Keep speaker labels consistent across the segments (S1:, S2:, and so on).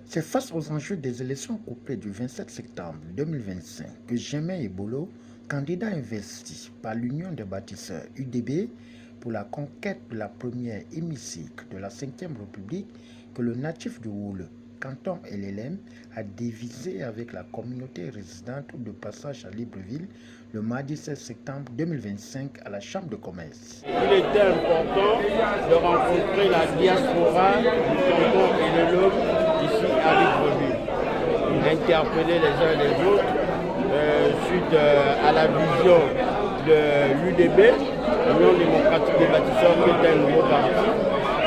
S1: C'est face aux enjeux des élections couplées du 27 septembre 2025 que Germain Ebolo, candidat investi par l'Union des bâtisseurs UDB pour la conquête de la première hémicycle de la 5e République, que le natif de Woule, canton LLM, a dévisé avec la communauté résidente de passage à Libreville le mardi 16 septembre 2025 à la Chambre de commerce.
S2: Il était important de rencontrer la diaspora du canton LLM ici à Libreville. Il interpellait les uns et les autres suite à la vision de l'UDB, l'Union démocratique des bâtisseurs, qui est un nouveau parti,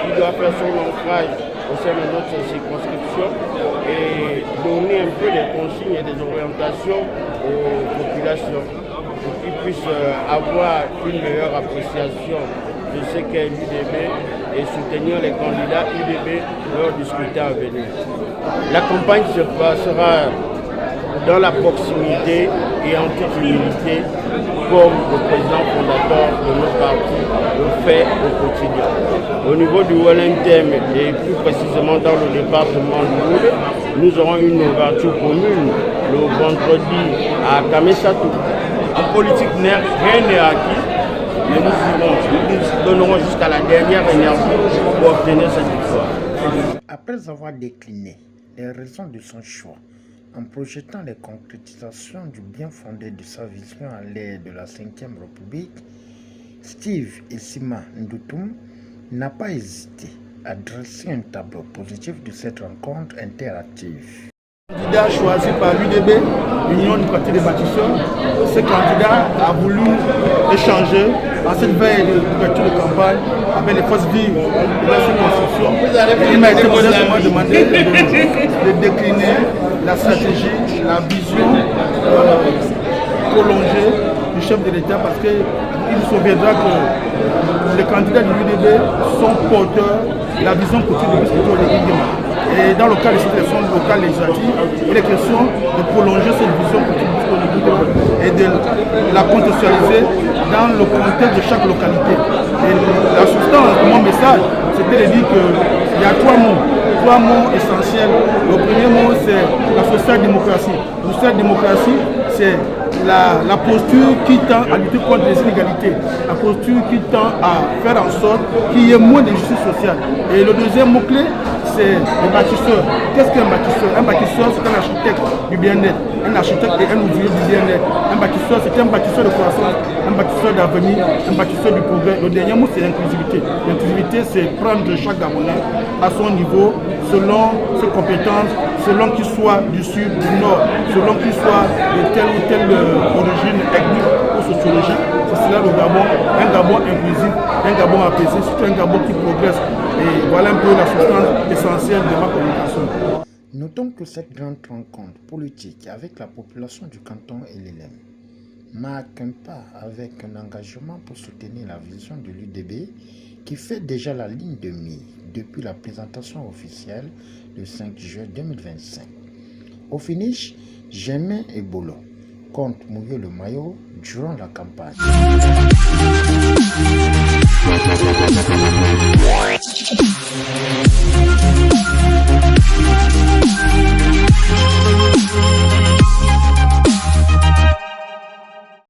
S2: qui doit faire son ancrage au sein de notre circonscription et donner un peu des consignes et des orientations aux populations pour qu'ils puissent avoir une meilleure appréciation de ce qu'est l'UDB et soutenir les candidats UDB lors du scrutin à venir. La campagne se passera dans la proximité et en toute humilité, comme le président fondateur de notre parti le fait au quotidien. Au niveau du Wellington et plus précisément dans le département du Woule, nous aurons une ouverture commune le vendredi à Kamesatou. En politique, rien n'est acquis, mais nous donnerons jusqu'à la dernière énergie pour obtenir cette victoire.
S1: Après avoir décliné les raisons de son choix, en projetant les concrétisations du bien fondé de sa vision à l'ère de la 5e République, Steve Essima Ndoutoum n'a pas hésité à dresser un tableau positif de cette rencontre interactive.
S3: Candidat choisi par l'UDB, l'Union du Parti des bâtisseurs, ce candidat a voulu échanger en cette veille d'ouverture de campagne avec les forces vives de la circonscription. Il m'a été modestement demandé de décliner la stratégie, la vision prolongée du chef de l'État, parce qu'il se souviendra que les candidats de l'UDB sont porteurs de la vision politique de Biscuito Léguingema. Et dans le cas des élections locales législatives, il est question de prolonger cette vision politique et de la contextualiser dans le contexte de chaque localité. Et la substance de mon message, c'était de dire qu'il y a trois mots essentiels. Le premier mot, c'est la social-démocratie. La social-démocratie, c'est la posture qui tend à lutter contre les inégalités, la posture qui tend à faire en sorte qu'il y ait moins de justice sociale. Et le deuxième mot-clé, c'est le bâtisseur. Qu'est-ce qu'un bâtisseur? Un bâtisseur, c'est un architecte du bien-être, un architecte et un ouvrier du bien-être. Un bâtisseur, c'est un bâtisseur de croissance, un bâtisseur d'avenir, un bâtisseur du progrès. Le dernier mot, c'est l'inclusivité. L'inclusivité, c'est prendre chaque Gabonais à son niveau, selon ses compétences, selon qu'il soit du sud, du nord, selon qu'il soit de telle ou telle origine ethnique ou sociologique. C'est cela le Gabon, un Gabon inclusif, un Gabon apaisé, surtout un Gabon qui progresse. Et voilà un peu la substance essentielle de ma communication.
S1: Notons que cette grande rencontre politique avec la population du canton LLM marque un pas avec un engagement pour soutenir la vision de l'UDB qui fait déjà la ligne de mire depuis la présentation officielle le 5 juin 2025. Au finish, Germain Ebolo compte mouiller le maillot durant la campagne.